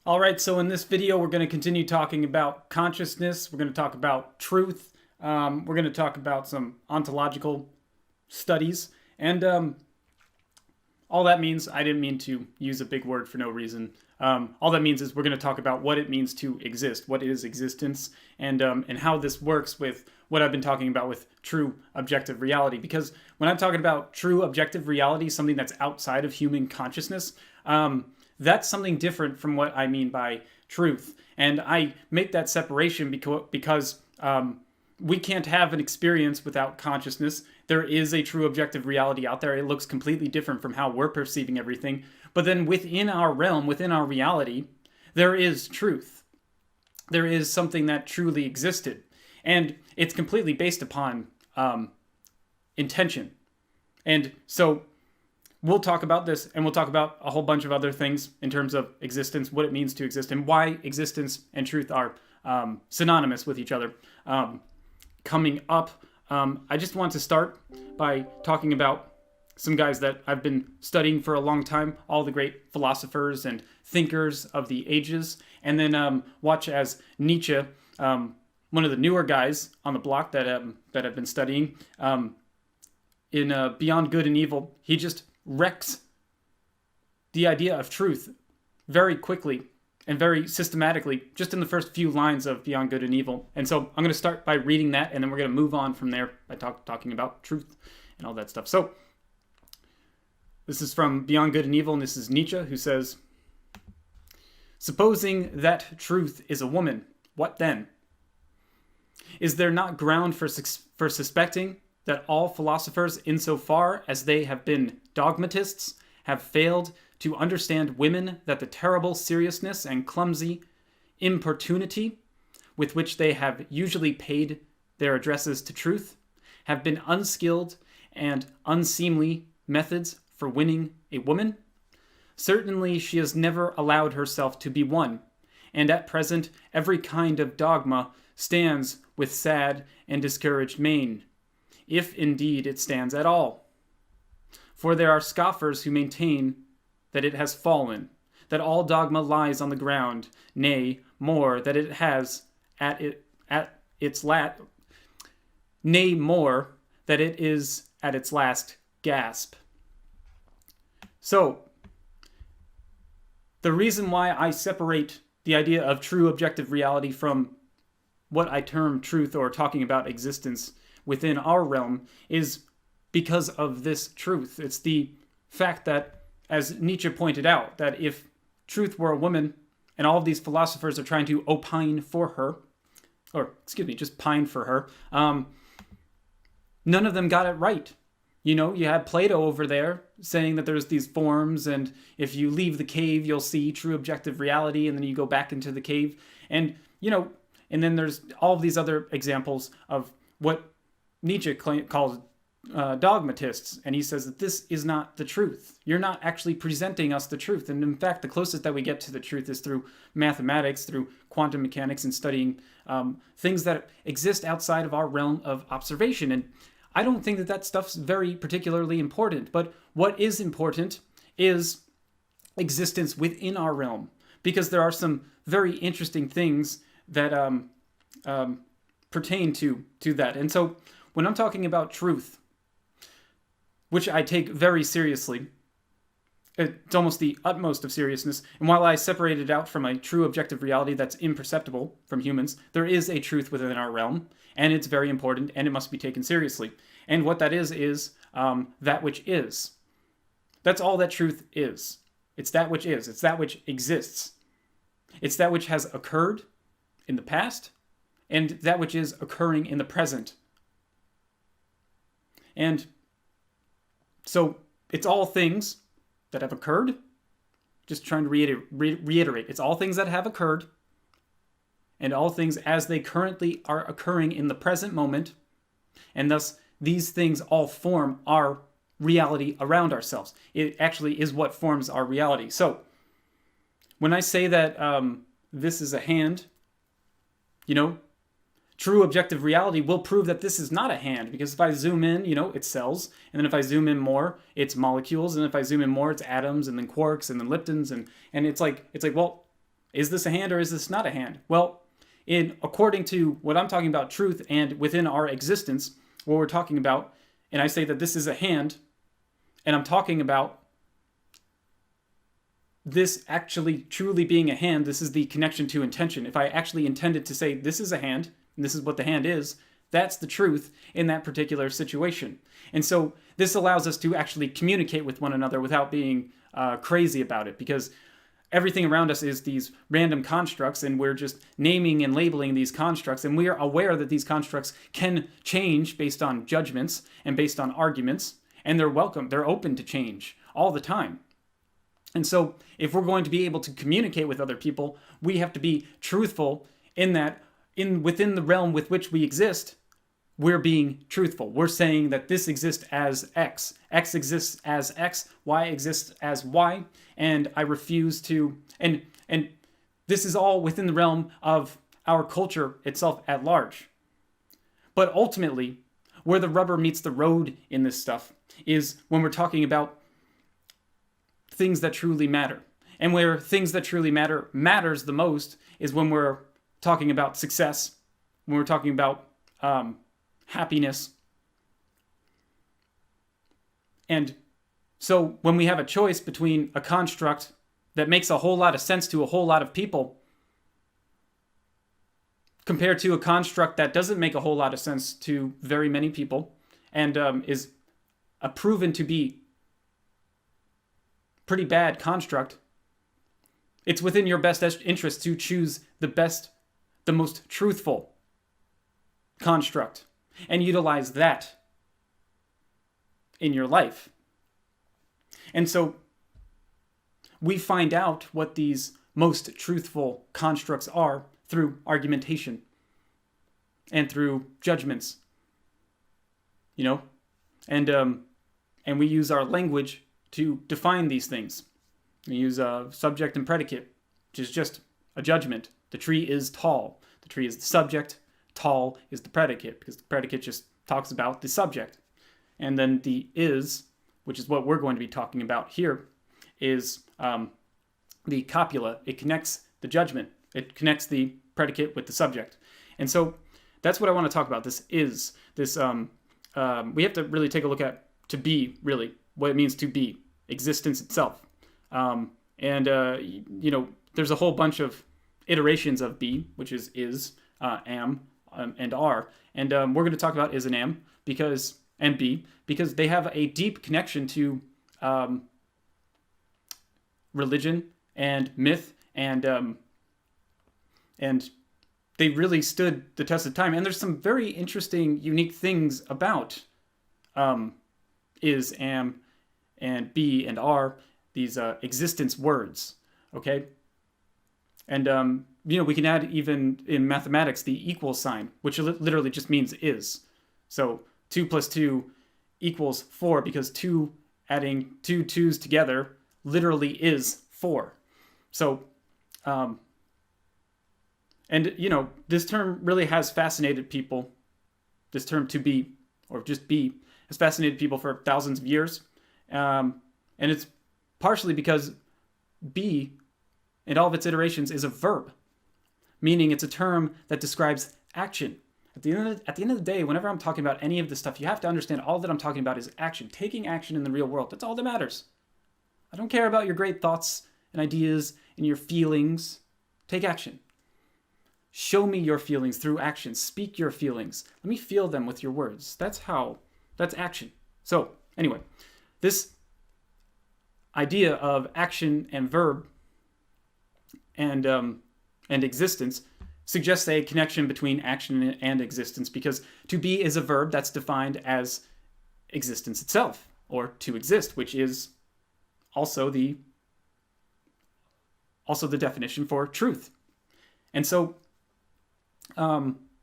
All right, so in this video, we're going to continue talking about consciousness. We're going to talk about truth. We're going to talk about some ontological studies. And all that means, I didn't mean to use a big word for no reason. All that means is we're going to talk about what it means to exist, what is existence, and how this works with what I've been talking about with true objective reality. Because when I'm talking about true objective reality, something that's outside of human consciousness, that's something different from what I mean by truth. And I make that separation because we can't have an experience without consciousness. There is a true objective reality out there. It looks completely different from how we're perceiving everything. But then within our realm, within our reality, there is truth. There is something that truly existed. And it's completely based upon intention. And so we'll talk about this, and we'll talk about a whole bunch of other things in terms of existence, what it means to exist, and why existence and truth are synonymous with each other. Coming up, I just want to start by talking about some guys that I've been studying for a long time, all the great philosophers and thinkers of the ages, and then watch as Nietzsche, one of the newer guys on the block that I've been studying, in Beyond Good and Evil, he just wrecks the idea of truth very quickly and very systematically, just in the first few lines of Beyond Good and Evil. And so I'm going to start by reading that, and then we're going to move on from there by talking about truth and all that stuff. So this is from Beyond Good and Evil, and this is Nietzsche, who says, "Supposing that truth is a woman, what then? Is there not ground for suspecting that all philosophers, insofar as they have been dogmatists, have failed to understand women, that the terrible seriousness and clumsy importunity with which they have usually paid their addresses to truth have been unskilled and unseemly methods for winning a woman? Certainly she has never allowed herself to be won, and at present every kind of dogma stands with sad and discouraged mien, if indeed it stands at all. For there are scoffers who maintain that it has fallen, that all dogma lies on the ground, nay, more, that it has more, that it is at its last gasp." So, the reason why I separate the idea of true objective reality from what I term truth or talking about existence within our realm is because of this truth. It's the fact that, as Nietzsche pointed out, that if truth were a woman and all of these philosophers are trying to opine for her, or excuse me, just pine for her, none of them got it right. You know, you had Plato over there saying that there's these forms, and if you leave the cave, you'll see true objective reality, and then you go back into the cave. And, you know, and then there's all of these other examples of what Nietzsche calls dogmatists, and he says that this is not the truth. You're not actually presenting us the truth. And in fact, the closest that we get to the truth is through mathematics, through quantum mechanics, and studying things that exist outside of our realm of observation. And I don't think that that stuff's very particularly important, but what is important is existence within our realm, because there are some very interesting things that pertain to that. And so when I'm talking about truth, which I take very seriously, it's almost the utmost of seriousness, and while I separate it out from a true objective reality that's imperceptible from humans, there is a truth within our realm, and it's very important, and it must be taken seriously. And what that is that which is. That's all that truth is. It's that which is. It's that which exists. It's that which has occurred in the past, and that which is occurring in the present. And so it's all things that have occurred. Just trying to reiterate. It's all things that have occurred, and all things as they currently are occurring in the present moment, and thus these things all form our reality around ourselves. It actually is what forms our reality. So when I say that this is a hand, you know, true objective reality will prove that this is not a hand, because if I zoom in, you know, it's cells, and then if I zoom in more, it's molecules, and if I zoom in more, it's atoms, and then quarks, and then leptons, and it's like, well, Is this a hand or is this not a hand? Well, according to what I'm talking about, truth, and within our existence, what we're talking about, and I say that this is a hand, and I'm talking about this actually truly being a hand, this is the connection to intention. If I actually intended to say this is a hand, and this is what the hand is, that's the truth in that particular situation. And so this allows us to actually communicate with one another without being crazy about it, because everything around us is these random constructs, and we're just naming and labeling these constructs, and we are aware that these constructs can change based on judgments and based on arguments, and they're open to change all the time. And so if we're going to be able to communicate with other people, we have to be truthful in that within the realm with which we exist, we're being truthful. We're saying that this exists as X. X exists as X. Y exists as Y. And I refuse to... And this is all within the realm of our culture itself at large. But ultimately, where the rubber meets the road in this stuff is when we're talking about things that truly matter. And where things that truly matters the most is when we're talking about success, when we're talking about happiness. And so when we have a choice between a construct that makes a whole lot of sense to a whole lot of people compared to a construct that doesn't make a whole lot of sense to very many people and is a proven to be pretty bad construct, it's within your best interest to choose the most truthful construct and utilize that in your life. And so we find out what these most truthful constructs are through argumentation and through judgments, and we use our language to define these things. We use subject and predicate, which is just a judgment. The tree is tall. The tree is the subject. Tall is the predicate, because the predicate just talks about the subject. And then the is, which is what we're going to be talking about here, is the copula. It connects the judgment. It connects the predicate with the subject. And so that's what I want to talk about. This is, we have to really take a look at to be, really, what it means to be, existence itself. There's a whole bunch of iterations of be, which is, am, and are. And we're going to talk about is and am and be, because they have a deep connection to religion and myth, and they really stood the test of time. And there's some very interesting, unique things about is, am, and be, and are, these existence words, okay? And, we can add, even in mathematics, the equal sign, which literally just means is. So 2 plus 2 equals 4, because adding two 2's together literally is 4. So, this term really has fascinated people. This term to be, or just be, has fascinated people for thousands of years. And it's partially because be, in all of its iterations, is a verb, meaning it's a term that describes action. At the end of the day, whenever I'm talking about any of this stuff, you have to understand all that I'm talking about is action, taking action in the real world. That's all that matters. I don't care about your great thoughts and ideas and your feelings. Take action. Show me your feelings through action. Speak your feelings. Let me feel them with your words. That's action. So, anyway, this idea of action and verb and existence suggests a connection between action and existence, because to be is a verb that's defined as existence itself, or to exist, which is also the definition for truth. And so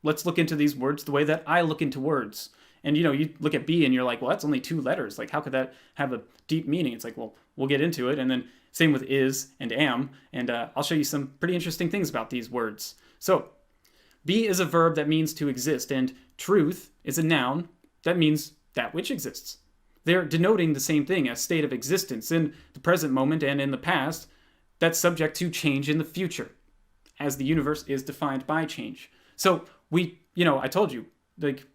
let's look into these words the way that I look into words. And you look at be and you're like, well, that's only 2 letters. Like, how could that have a deep meaning? It's like, well, we'll get into it. And then same with is and am. And I'll show you some pretty interesting things about these words. So be is a verb that means to exist, and truth is a noun that means that which exists. They're denoting the same thing, a state of existence in the present moment and in the past that's subject to change in the future. as the universe is defined by change. So I told you, like,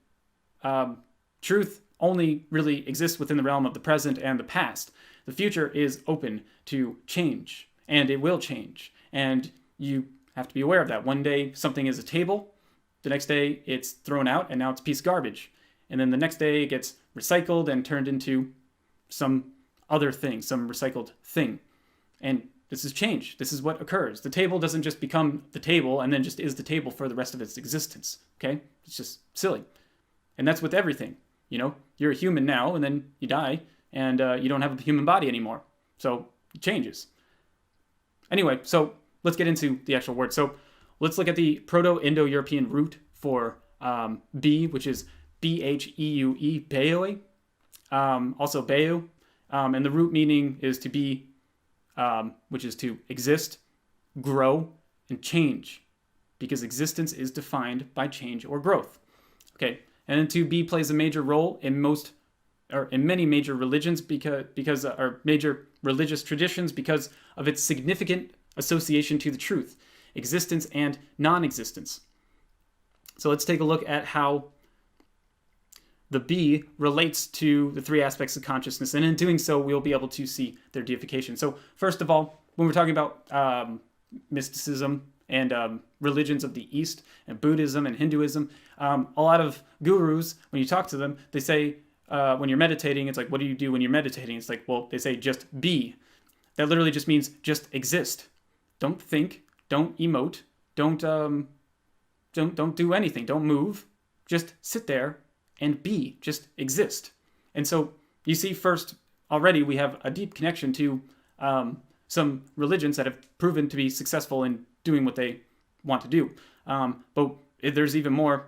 truth only really exists within the realm of the present and the past. The future is open to change, and it will change. And you have to be aware of that. One day something is a table, the next day it's thrown out and now it's a piece of garbage. And then the next day it gets recycled and turned into some other thing, some recycled thing. And this is change. This is what occurs. The table doesn't just become the table and then just is the table for the rest of its existence. Okay? It's just silly. And that's with everything. You're a human now, and then you die, and you don't have a human body anymore. So it changes. Anyway, so let's get into the actual word. So let's look at the Proto-Indo-European root for be, which is B-H-E-U-E, beoe, also beu. And the root meaning is to be, which is to exist, grow, and change, because existence is defined by change or growth. Okay, and then to be plays a major role in many major religions because or major religious traditions because of its significant association to the truth, existence, and non-existence. So let's take a look at how the be relates to the three aspects of consciousness, and in doing so, we'll be able to see their deification. So first of all, when we're talking about mysticism and religions of the East, and Buddhism and Hinduism, a lot of gurus, when you talk to them, they say, when you're meditating, it's like, what do you do when you're meditating? It's like, well, they say just be. That literally just means just exist. Don't think, don't emote, don't do anything, don't move, just sit there and be, just exist. And so you see, first, already we have a deep connection to some religions that have proven to be successful in doing what they want to do. But there's even more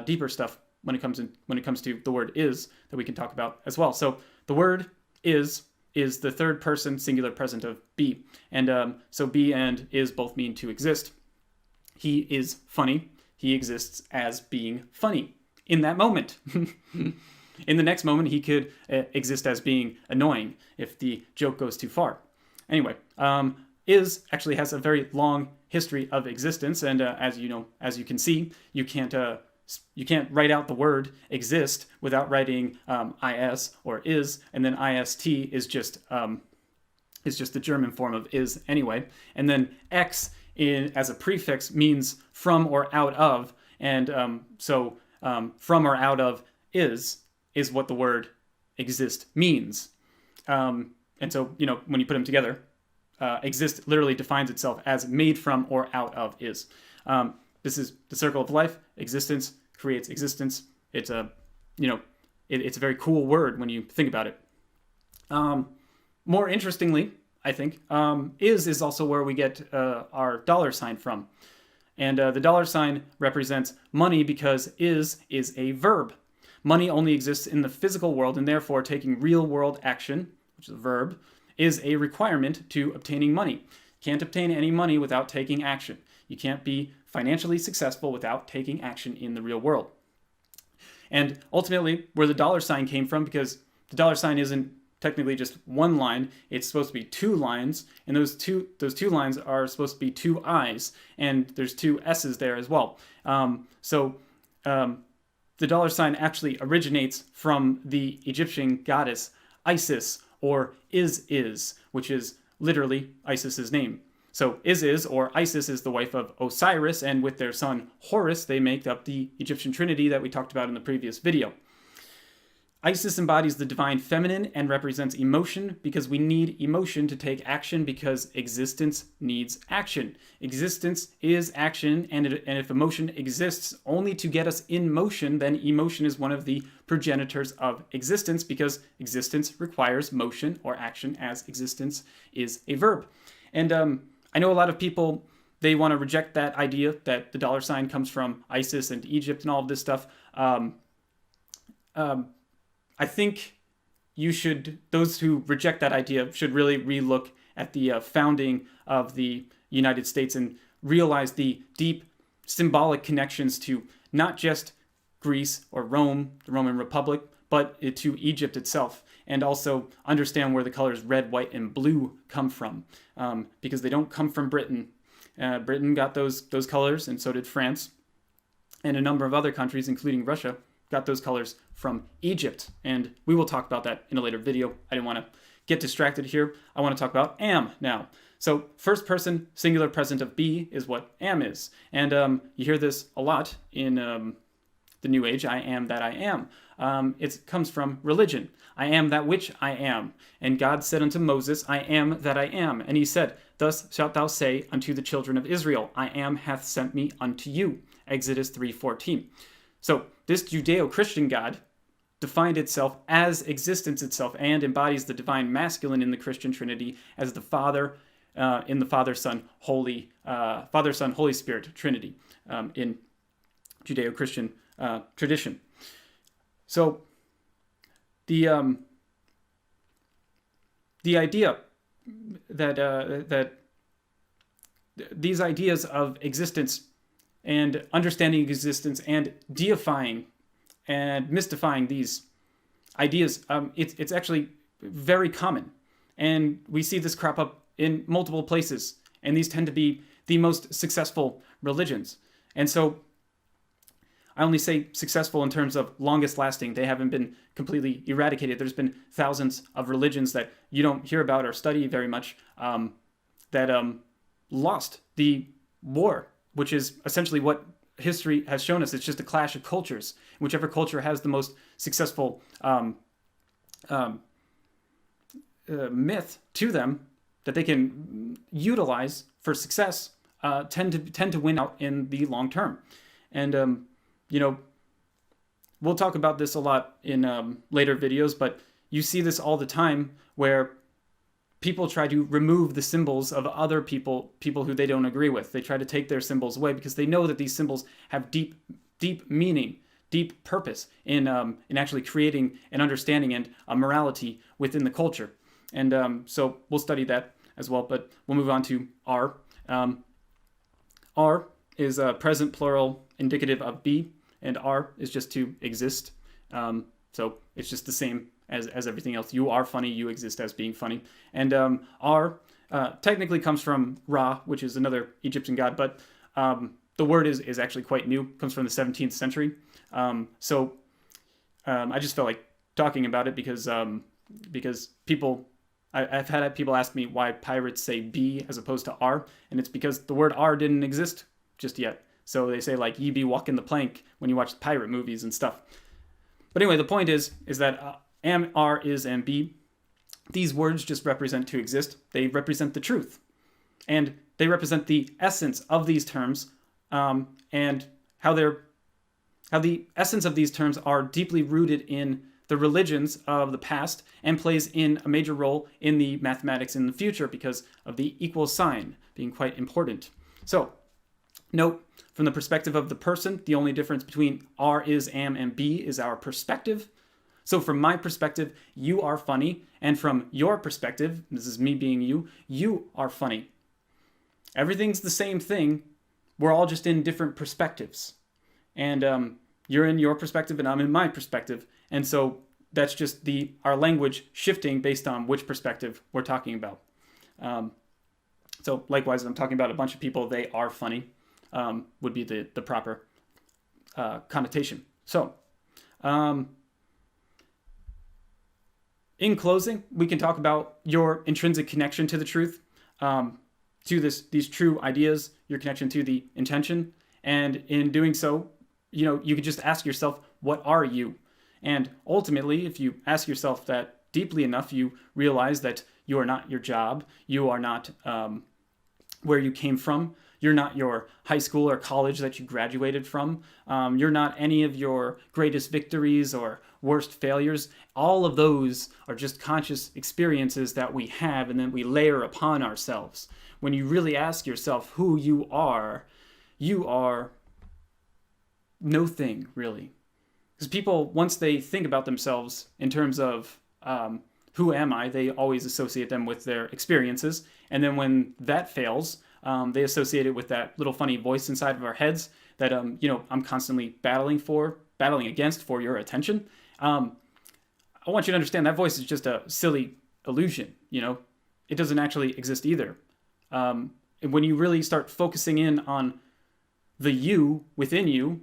deeper stuff when it comes to the word is that we can talk about as well. So the word is the third person singular present of be. And so be and is both mean to exist. He is funny. He exists as being funny in that moment. In the next moment, he could exist as being annoying if the joke goes too far. Anyway, is actually has a very long history of existence, and as you can see, you can't write out the word exist without writing is or is, and then ist is just the German form of is anyway, and then x as a prefix means from or out of, and so from or out of is what the word exist means, and so when you put them together, exist literally defines itself as made from or out of is. This is the circle of life. Existence creates existence. It's it's a very cool word when you think about it. More interestingly, I think, is also where we get our dollar sign from. And the dollar sign represents money because is a verb. Money only exists in the physical world, and therefore taking real world action, which is a verb, is a requirement to obtaining money. You can't obtain any money without taking action. You can't be financially successful without taking action in the real world. And ultimately, where the dollar sign came from, because the dollar sign isn't technically just one line, it's supposed to be two lines, and those two lines are supposed to be two I's, and there's two S's there as well. So the dollar sign actually originates from the Egyptian goddess Isis, or is, which is literally Isis's name. So is or Isis is the wife of Osiris, and with their son Horus, they make up the Egyptian trinity that we talked about in the previous video. Isis embodies the divine feminine and represents emotion because we need emotion to take action because existence needs action. Existence is action, and if emotion exists only to get us in motion, then emotion is one of the progenitors of existence because existence requires motion or action as existence is a verb. And I know a lot of people, they want to reject that idea that the dollar sign comes from Isis and Egypt and all of this stuff. I think those who reject that idea should really relook at the founding of the United States and realize the deep symbolic connections to not just Greece or Rome, the Roman Republic, but to Egypt itself, and also understand where the colors red, white, and blue come from, because they don't come from Britain. Britain got those colors, and so did France. And a number of other countries, including Russia, got those colors from Egypt. And we will talk about that in a later video. I didn't want to get distracted here. I want to talk about am now. So first person singular present of be is what am is. And you hear this a lot in the New Age, I am that I am. It comes from religion. I am that which I am. And God said unto Moses, I am that I am. And he said, thus shalt thou say unto the children of Israel, I am hath sent me unto you. Exodus 3:14. So this Judeo-Christian God defined itself as existence itself and embodies the divine masculine in the Christian Trinity as the Father in the Father, Son, Holy Spirit Trinity in Judeo-Christian tradition. So the idea that these ideas of existence and understanding existence and deifying and mystifying these ideas, it's actually very common. And we see this crop up in multiple places. And these tend to be the most successful religions. And so I only say successful in terms of longest lasting. They haven't been completely eradicated. There's been thousands of religions that you don't hear about or study very much that lost the war, which is essentially what history has shown us. It's just a clash of cultures. Whichever culture has the most successful myth to them that they can utilize for success tend to win out in the long term. And we'll talk about this a lot in later videos, but you see this all the time where people try to remove the symbols of other people who they don't agree with. They try to take their symbols away because they know that these symbols have deep meaning, deep purpose in actually creating an understanding and a morality within the culture. And so we'll study that as well, but we'll move on to R. R is a present plural indicative of be, and R is just to exist. So it's just the same as everything else. You are funny, you exist as being funny. And R technically comes from Ra, which is another Egyptian god, but the word is actually quite new, comes from the 17th century. So I just felt like talking about it because people, I've had people ask me why pirates say B as opposed to R, and it's because the word R didn't exist just yet. So they say like, ye be walking the plank when you watch pirate movies and stuff. But anyway, the point is that am, are, is, and be, these words just represent to exist. They represent the truth. And they represent the essence of these terms and how the essence of these terms are deeply rooted in the religions of the past and plays in a major role in the mathematics in the future because of the equal sign being quite important. So note, from the perspective of the person, the only difference between are, is, am, and be is our perspective. So from my perspective, you are funny. And from your perspective, this is me being you, you are funny. Everything's the same thing. We're all just in different perspectives. And you're in your perspective and I'm in my perspective. And so that's just our language shifting based on which perspective we're talking about. So likewise, if I'm talking about a bunch of people, they are funny. Would be the proper connotation. So, in closing, we can talk about your intrinsic connection to the truth, to these true ideas, your connection to the intention, and in doing so, you can just ask yourself, what are you? And ultimately, if you ask yourself that deeply enough, you realize that you are not your job, you are not where you came from. You're not your high school or college that you graduated from. You're not any of your greatest victories or worst failures. All of those are just conscious experiences that we have and then we layer upon ourselves. When you really ask yourself who you are no thing, really. Because people, once they think about themselves in terms of who am I, they always associate them with their experiences. And then when that fails, they associate it with that little funny voice inside of our heads that, I'm constantly battling against for your attention. I want you to understand that voice is just a silly illusion, It doesn't actually exist either. when you really start focusing in on the you within you,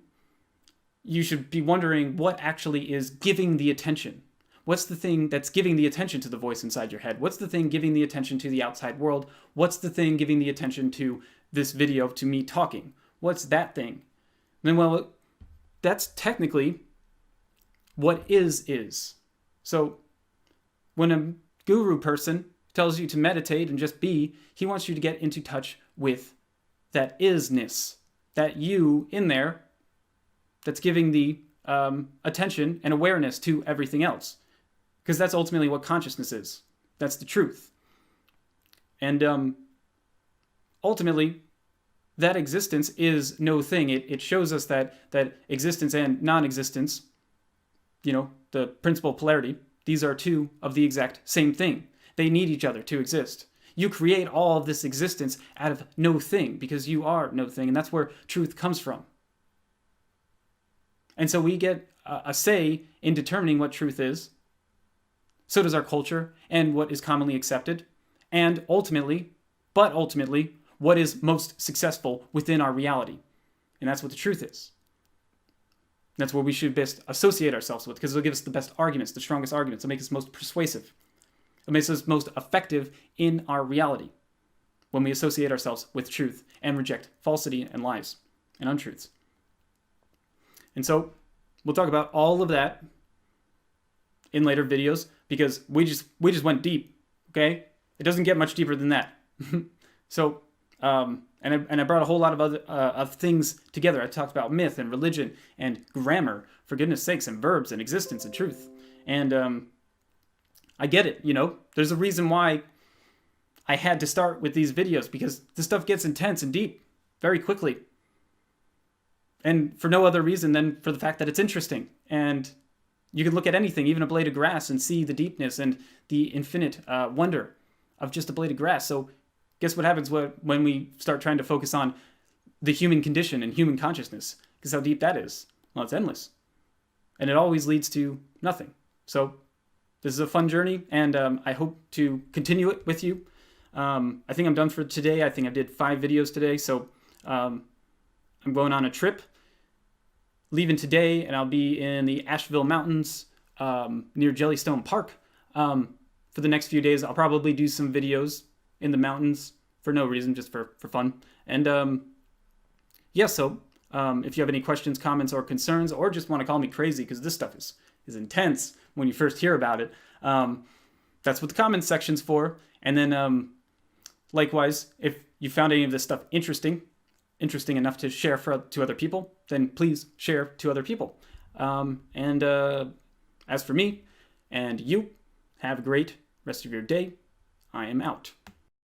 you should be wondering what actually is giving the attention. What's the thing that's giving the attention to the voice inside your head? What's the thing giving the attention to the outside world? What's the thing giving the attention to this video, to me talking? What's that thing? And then, well, that's technically what is. So when a guru person tells you to meditate and just be, he wants you to get into touch with that isness, that you in there that's giving the attention and awareness to everything else. Because that's ultimately what consciousness is. That's the truth. And ultimately, that existence is no thing. It shows us that existence and non-existence, the principal polarity, these are two of the exact same thing. They need each other to exist. You create all of this existence out of no thing because you are no thing, and that's where truth comes from. And so we get a say in determining what truth is. So does our culture and what is commonly accepted. And ultimately, what is most successful within our reality. And that's what the truth is. That's what we should best associate ourselves with, because it'll give us the best arguments, the strongest arguments. It'll make us most persuasive. It makes us most effective in our reality when we associate ourselves with truth and reject falsity and lies and untruths. And so we'll talk about all of that in later videos, because we just went deep, okay? It doesn't get much deeper than that. So, and I brought a whole lot of other of things together. I talked about myth and religion and grammar, for goodness sakes, and verbs and existence and truth. And I get it, There's a reason why I had to start with these videos, because this stuff gets intense and deep very quickly. And for no other reason than for the fact that it's interesting. And you can look at anything, even a blade of grass, and see the deepness and the infinite wonder of just a blade of grass. So guess what happens when we start trying to focus on the human condition and human consciousness? Because how deep that is. Well, it's endless. And it always leads to nothing. So this is a fun journey, and I hope to continue it with you. I think I'm done for today. I think I did 5 videos today. So I'm going on a trip, leaving today, and I'll be in the Asheville Mountains near Jellystone Park for the next few days. I'll probably do some videos in the mountains for no reason, just for fun. And so if you have any questions, comments, or concerns, or just want to call me crazy because this stuff is intense when you first hear about it, that's what the comments section's for. And then likewise, if you found any of this stuff interesting enough to share to other people, then please share to other people. And as for me and you, have a great rest of your day. I am out.